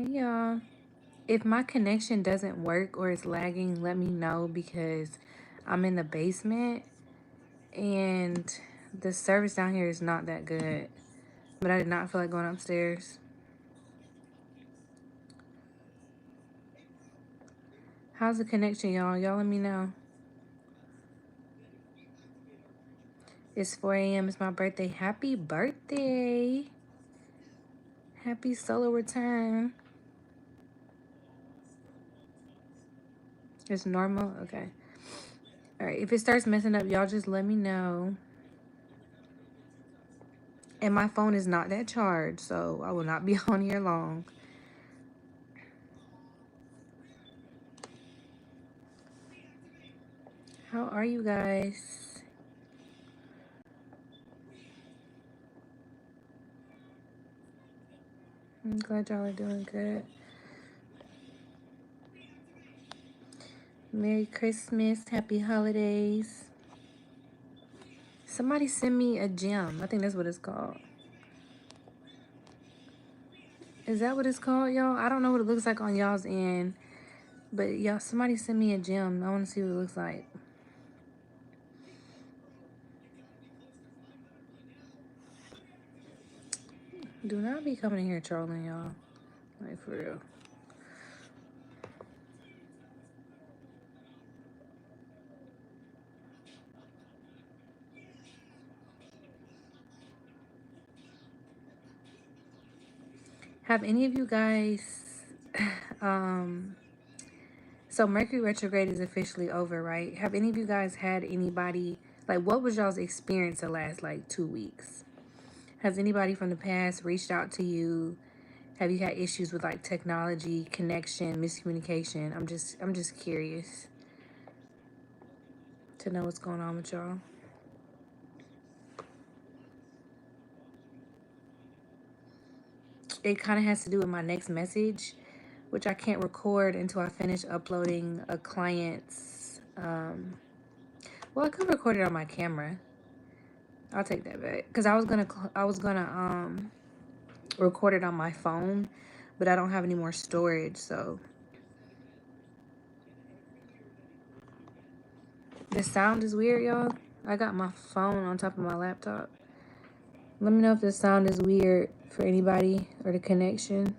Hey y'all. If my connection doesn't work or it's lagging, let me know because I'm in the basement and the service down here is not that good. But I did not feel like going upstairs. How's the connection, y'all? Y'all let me know. It's 4 a.m. It's my birthday. Happy birthday. Happy solo return. It's normal? Okay. Alright, if it starts messing up, y'all just let me know. And my phone is not that charged, so I will not be on here long. How are you guys? I'm glad y'all are doing good. Merry Christmas. Happy holidays. Somebody send me a gem. I think that's what it's called. Is that what it's called, y'all? I don't know what it looks like on y'all's end. But y'all, somebody send me a gem. I want to see what it looks like. Do not be coming in here trolling, y'all. Like, for real. Have any of you guys... So Mercury retrograde is officially over, right? Have any of you guys had anybody... Like, what was y'all's experience the last, like, 2 weeks? Has anybody from the past reached out to you? Have you had issues with like technology, connection, miscommunication? I'm just curious to know what's going on with y'all. It kind of has to do with my next message, which I can't record until I finish uploading a client's well, I could record it on my camera. I'll take that back because I was gonna record it on my phone, but I don't have any more storage, so the sound is weird, y'all. I got my phone on top of my laptop. Let me know if the sound is weird for anybody or the connection.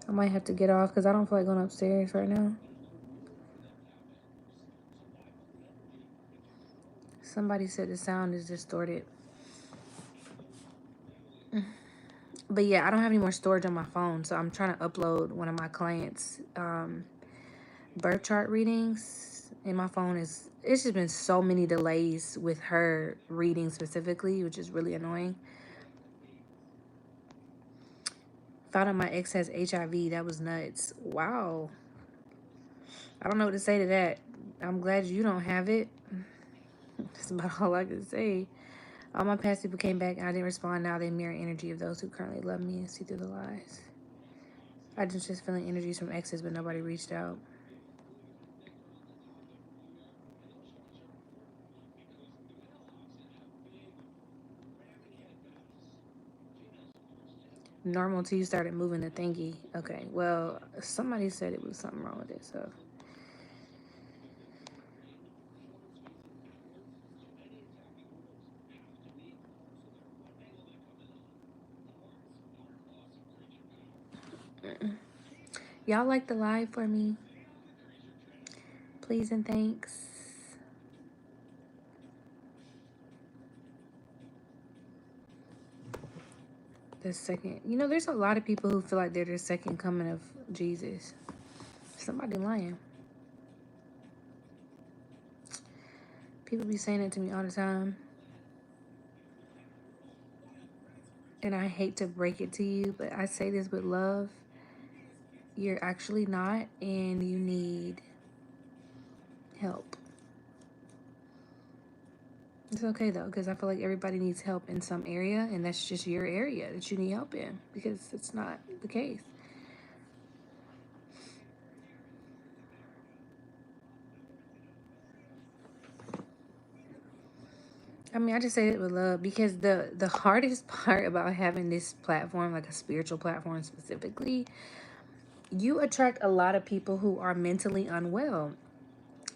I might have to get off because I don't feel like going upstairs right now. Somebody said the sound is distorted. But yeah, I don't have any more storage on my phone, so I'm trying to upload one of my clients' birth chart readings. And my phone is... It's just been so many delays with her reading specifically, which is really annoying. Found out my ex has HIV. That was nuts. Wow. I don't know what to say to that. I'm glad you don't have it. That's about all I can say. All my past people came back and I didn't respond. Now they mirror energy of those who currently love me and see through the lies. I just feeling energies from exes, but nobody reached out. Normal till you started moving the thingy. Okay, well, somebody said it was something wrong with it, so. Y'all like the live for me? Please and thanks. The second, you know, there's a lot of people who feel like they're the second coming of Jesus. Somebody lying. People be saying it to me all the time. And I hate to break it to you, but I say this with love. You're actually not, and you need help. It's okay though, because I feel like everybody needs help in some area, and that's just your area that you need help in, because it's not the case. I mean, I just say it with love because the hardest part about having this platform, like a spiritual platform specifically, you attract a lot of people who are mentally unwell.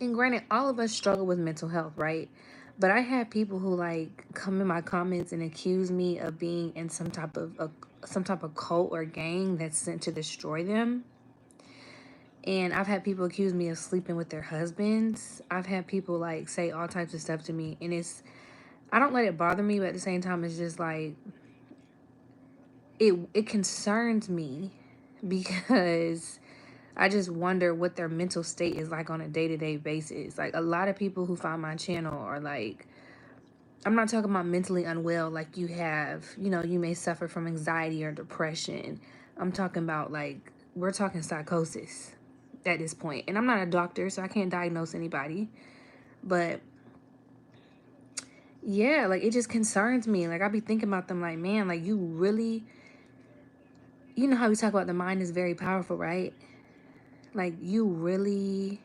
And granted, all of us struggle with mental health, right? But I have people who like come in my comments and accuse me of being in some type of cult or gang that's sent to destroy them. And I've had people accuse me of sleeping with their husbands. I've had people like say all types of stuff to me, and I don't let it bother me, but at the same time it's just like it concerns me because I just wonder what their mental state is like on a day-to-day basis. Like a lot of people who find my channel are like, I'm not talking about mentally unwell like you have, you may suffer from anxiety or depression. I'm talking about like we're talking psychosis at this point. And I'm not a doctor, so I can't diagnose anybody. But yeah, like it just concerns me. Like I be thinking about them like, man, like you really, you know how we talk about the mind is very powerful, right? Like you really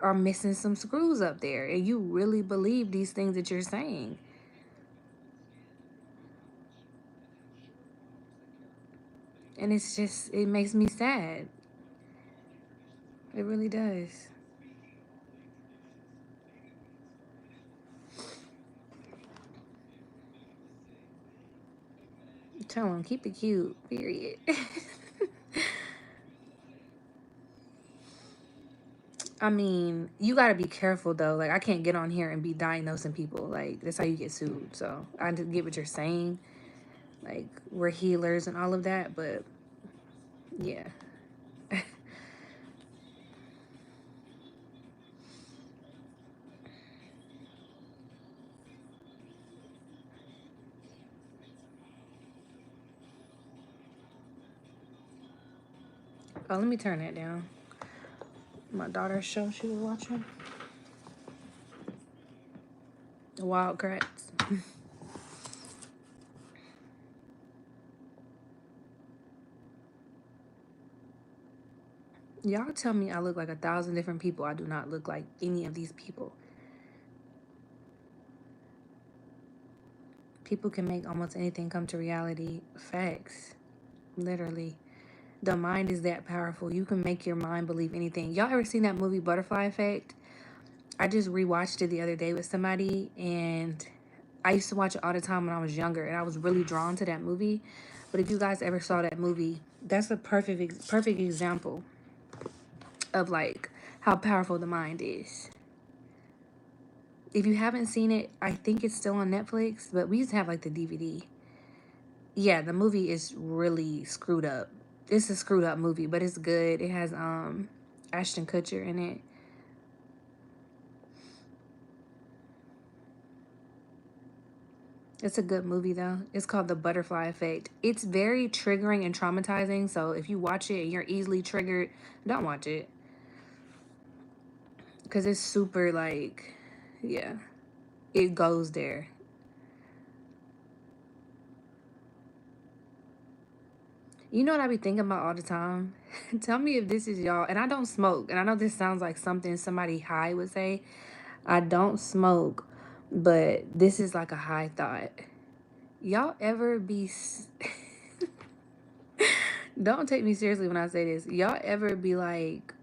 are missing some screws up there and you really believe these things that you're saying. And it's just, it makes me sad. It really does. Tell them, keep it cute, period. I mean, you got to be careful though. Like, I can't get on here and be diagnosing people. Like, that's how you get sued. So, I get what you're saying. Like, we're healers and all of that. But, yeah. Oh, let me turn that down. My daughter's show she was watching. Wild Kratts. Y'all tell me I look like 1,000 different people. I do not look like any of these people. People can make almost anything come to reality. Facts. Literally. The mind is that powerful. You can make your mind believe anything. Y'all ever seen that movie Butterfly Effect? I just rewatched it the other day with somebody, and I used to watch it all the time when I was younger, and I was really drawn to that movie. But if you guys ever saw that movie, that's a perfect example of like how powerful the mind is. If you haven't seen it, I think it's still on Netflix, but we used to have like the DVD. Yeah, the movie is really screwed up. It's a screwed up movie, but it's good. It has Ashton Kutcher in it. It's a good movie though. It's called The Butterfly Effect. It's very triggering and traumatizing, so if you watch it and you're easily triggered, don't watch it. Cause it's super like, yeah, it goes there. You know what I be thinking about all the time? Tell me if this is y'all. And I don't smoke. And I know this sounds like something somebody high would say. I don't smoke, but this is like a high thought. Y'all ever be. Don't take me seriously when I say this. Y'all ever be like.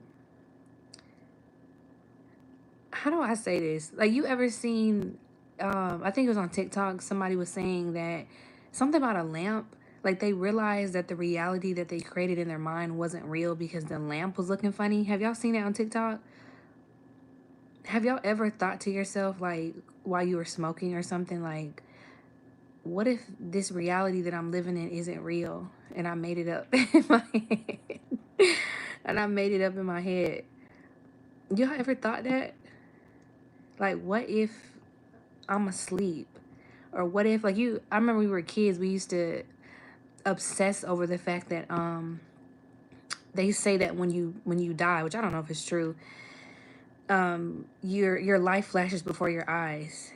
How do I say this? Like, you ever seen. I think it was on TikTok. Somebody was saying that something about a lamp. Like, they realized that the reality that they created in their mind wasn't real because the lamp was looking funny. Have y'all seen it on TikTok? Have y'all ever thought to yourself, like, while you were smoking or something, like, what if this reality that I'm living in isn't real and I made it up in my head? And I made it up in my head. Y'all ever thought that? Like, what if I'm asleep? Or what if, like, I remember we were kids, we used to obsess over the fact that they say that when you die, which I don't know if it's true, your life flashes before your eyes.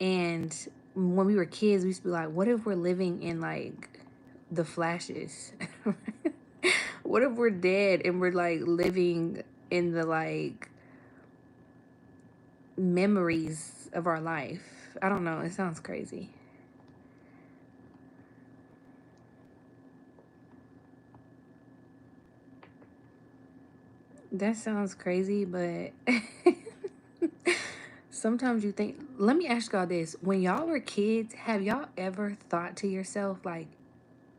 And when we were kids, we used to be like, what if we're living in like the flashes? What if we're dead and we're like living in the like memories of our life? I don't know. It sounds crazy. That sounds crazy, but sometimes you think, let me ask y'all this. When y'all were kids, have y'all ever thought to yourself, like,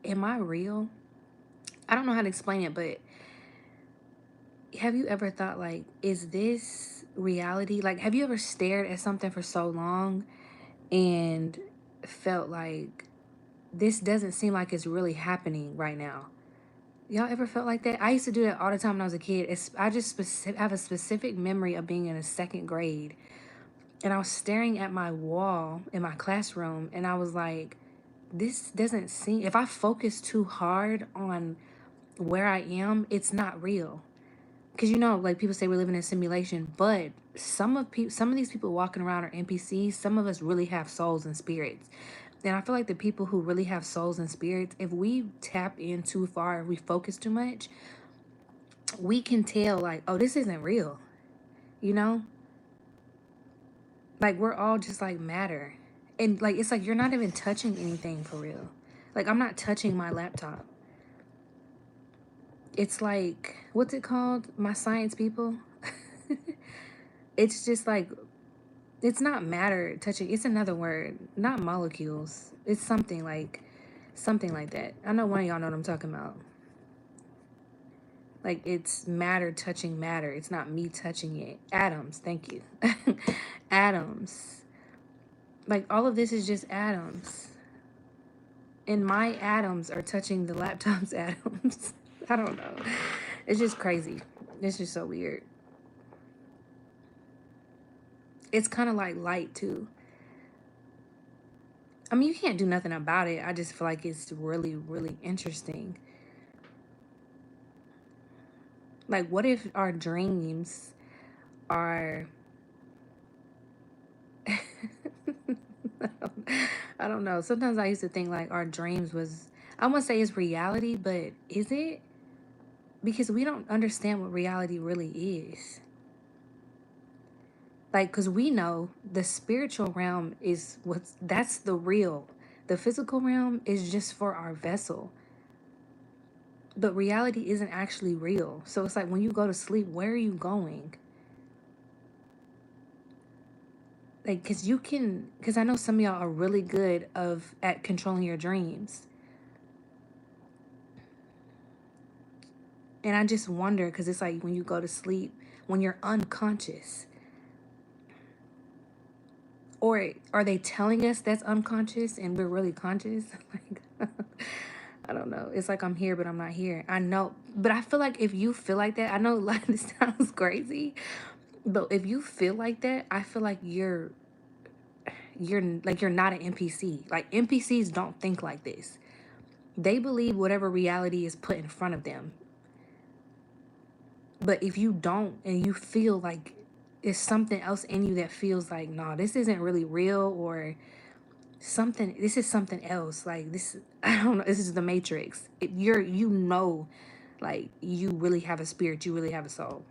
am I real? I don't know how to explain it, but have you ever thought, like, is this reality? Like, have you ever stared at something for so long and felt like this doesn't seem like it's really happening right now? Y'all ever felt like that? I used to do that all the time when I was a kid. I just have a specific memory of being in the second grade, and I was staring at my wall in my classroom, and I was like, this doesn't seem, if I focus too hard on where I am, it's not real. Because like people say we're living in a simulation, but some of these people walking around are NPCs. Some of us really have souls and spirits. And I feel like the people who really have souls and spirits, if we tap in too far, if we focus too much, we can tell, like, oh, this isn't real. You know? Like, we're all just like matter. And like, it's like you're not even touching anything for real. Like, I'm not touching my laptop. It's like, what's it called? My science people. It's just like, it's not matter touching. It's another word, not molecules. It's something like that. I know one of y'all know what I'm talking about. Like, it's matter touching matter. It's not me touching it. Atoms, thank you. Atoms. Like, all of this is just atoms. And my atoms are touching the laptop's atoms. I don't know. It's just crazy. It's just so weird. It's kind of like light, too. I mean, you can't do nothing about it. I just feel like it's really, really interesting. Like, what if our dreams are... I don't know. Sometimes I used to think like our dreams was... I won't say it's reality, but is it? Because we don't understand what reality really is. Like, because we know the spiritual realm is that's the real. The physical realm is just for our vessel. But reality isn't actually real. So it's like when you go to sleep, where are you going? Like, because I know some of y'all are really good at controlling your dreams. And I just wonder, because it's like when you go to sleep, when you're unconscious, or are they telling us that's unconscious and we're really conscious? Like, I don't know. It's like I'm here, but I'm not here. I know, but I feel like if you feel like that, I know like this sounds crazy, but if you feel like that, I feel like you're like you're not an NPC. Like NPCs don't think like this. They believe whatever reality is put in front of them. But if you don't and you feel like it's something else in you that feels like, no, this isn't really real, or something, this is something else. Like this, I don't know, this is the Matrix. Like you really have a spirit, you really have a soul.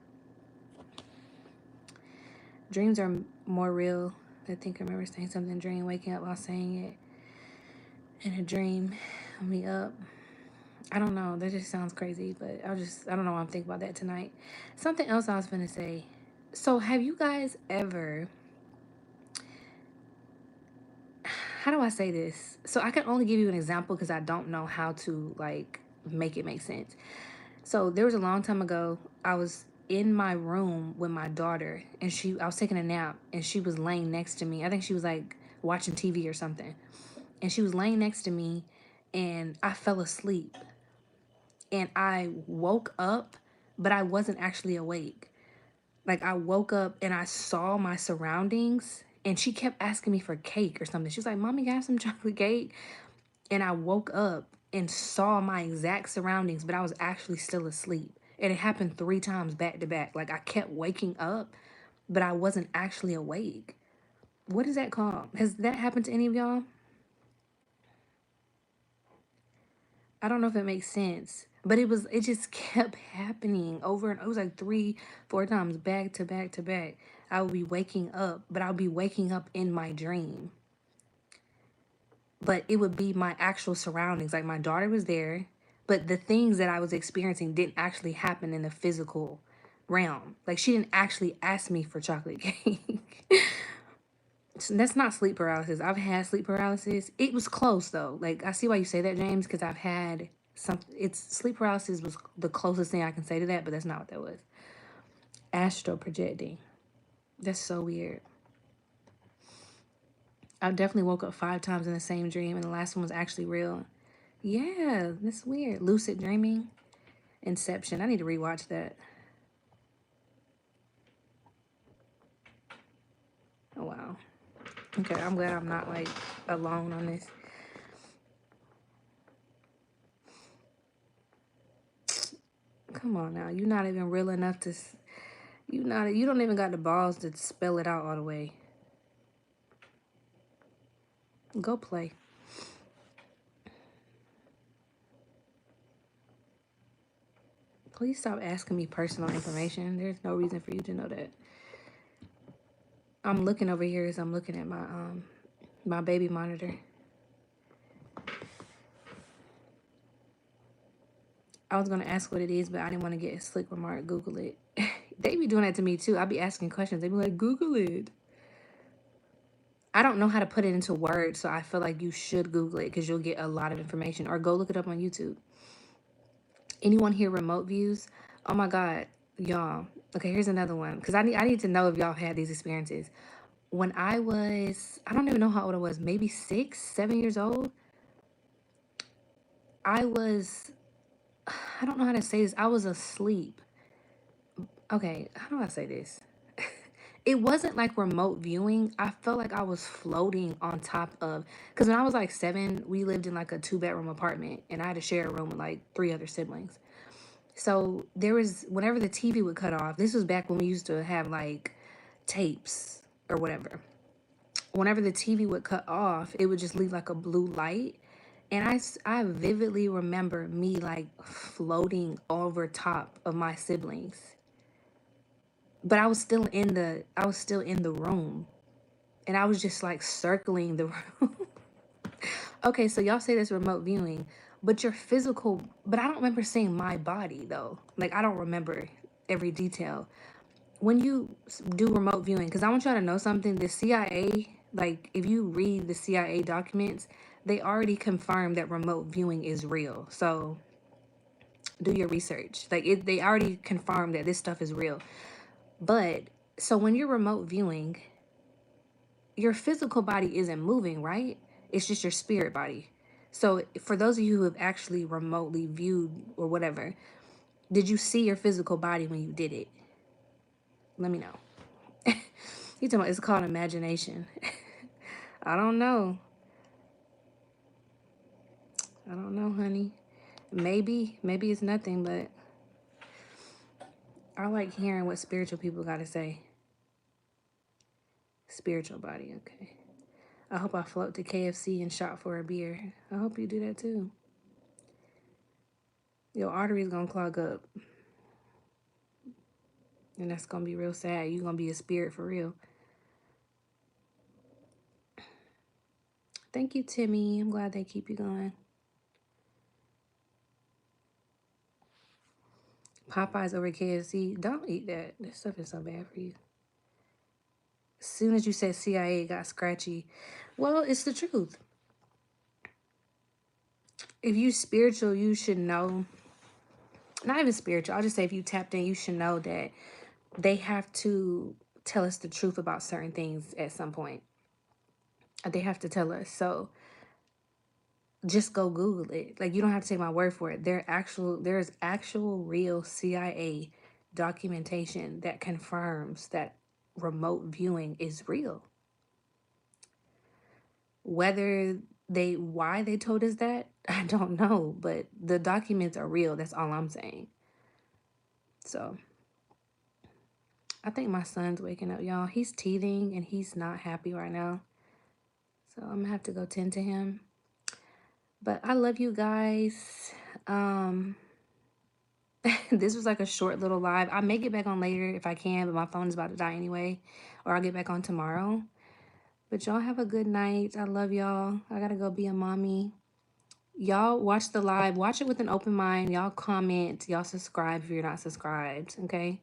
Dreams are more real. I think I remember saying something in a dream, waking up while saying it in a dream, me up. I don't know. That just sounds crazy, but I don't know why I'm thinking about that tonight. Something else I was going to say. So, have you guys ever, how do I say this? So, I can only give you an example because I don't know how to, like, make it make sense. So, there was a long time ago, I was in my room with my daughter, and I was taking a nap, and she was laying next to me. I think she was, like, watching TV or something. And she was laying next to me, and I fell asleep. And I woke up, but I wasn't actually awake. Like, I woke up and I saw my surroundings, and she kept asking me for cake or something. She was like, Mommy, you have some chocolate cake? And I woke up and saw my exact surroundings, but I was actually still asleep. And it happened 3 times back to back. Like, I kept waking up, but I wasn't actually awake. What is that called? Has that happened to any of y'all? I don't know if it makes sense, but it just kept happening over and it was like 3, 4 times back to back to back. I would be waking up, but I would be waking up in my dream. But it would be my actual surroundings. Like my daughter was there, but the things that I was experiencing didn't actually happen in the physical. realm. Like, she didn't actually ask me for chocolate cake. So that's not sleep paralysis. I've had sleep paralysis. It was close though. Like, I see why you say that, James, because I've had some. It's sleep paralysis was the closest thing I can say to that, but that's not what that was. Astral projecting. That's so weird. I definitely woke up 5 times in the same dream, and the last one was actually real. Yeah, that's weird. Lucid dreaming, Inception. I need to rewatch that. Oh wow. Okay, I'm glad I'm not like alone on this. Come on now, you're not even real enough to. You don't even got the balls to spell it out all the way. Go play. Please stop asking me personal information. There's no reason for you to know that. I'm looking over here as I'm looking at my baby monitor. I was gonna ask what it is, but I didn't want to get a slick remark. Google it. They be doing that to me too. I be asking questions. They be like, Google it. I don't know how to put it into words, so I feel like you should Google it because you'll get a lot of information. Or go look it up on YouTube. Anyone here remote views? Oh my God, y'all. Okay, here's another one. Because I need to know if y'all had these experiences. When I don't even know how old I was, maybe 6, 7 years old. I don't know how to say this. I was asleep. Okay, how do I say this? It wasn't like remote viewing. I felt like I was floating on top of, because when I was like 7, we lived in like a 2-bedroom apartment and I had to share a room with like 3 other siblings. So there was, whenever the TV would cut off, this was back when we used to have like tapes or whatever. Whenever the TV would cut off, it would just leave like a blue light. And I vividly remember me like floating over top of my siblings. But I was still in the room. And I was just like circling the room. Okay, so y'all say this remote viewing, but but I don't remember seeing my body though. Like, I don't remember every detail. When you do remote viewing, because I want y'all to know something, the CIA, like, if you read the CIA documents, they already confirmed that remote viewing is real. So do your research. Like, they already confirmed that this stuff is real. But so when you're remote viewing, your physical body isn't moving, right? It's just your spirit body. So for those of you who have actually remotely viewed or whatever, did you see your physical body when you did it? Let me know. You talking about it's called imagination. I don't know. I don't know, honey. Maybe it's nothing, but I like hearing what spiritual people got to say. Spiritual body, okay. I hope I float to KFC and shop for a beer. I hope you do that too. Your artery's gonna clog up. And that's gonna be real sad. You're gonna be a spirit for real. Thank you, Timmy. I'm glad they keep you going. Popeyes over KFC. Don't eat that. This stuff is so bad for you. As soon as you said CIA, it got scratchy. Well, it's the truth. If you spiritual, you should know. Not even spiritual. I'll just say if you tapped in, you should know that they have to tell us the truth about certain things at some point. They have to tell us. So just go Google it. Like, you don't have to take my word for it. There's actual real CIA documentation that confirms that remote viewing is real. Why they told us that, I don't know, but the documents are real. That's all I'm saying. So I think my son's waking up, y'all. He's teething and he's not happy right now. So I'm gonna have to go tend to him. But I love you guys. This was like a short little live. I may get back on later if I can, but my phone is about to die anyway. Or I'll get back on tomorrow. But y'all have a good night. I love y'all. I gotta go be a mommy. Y'all watch the live. Watch it with an open mind. Y'all comment. Y'all subscribe if you're not subscribed. Okay?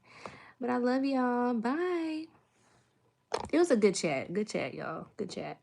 But I love y'all. Bye. It was a good chat. Good chat, y'all. Good chat.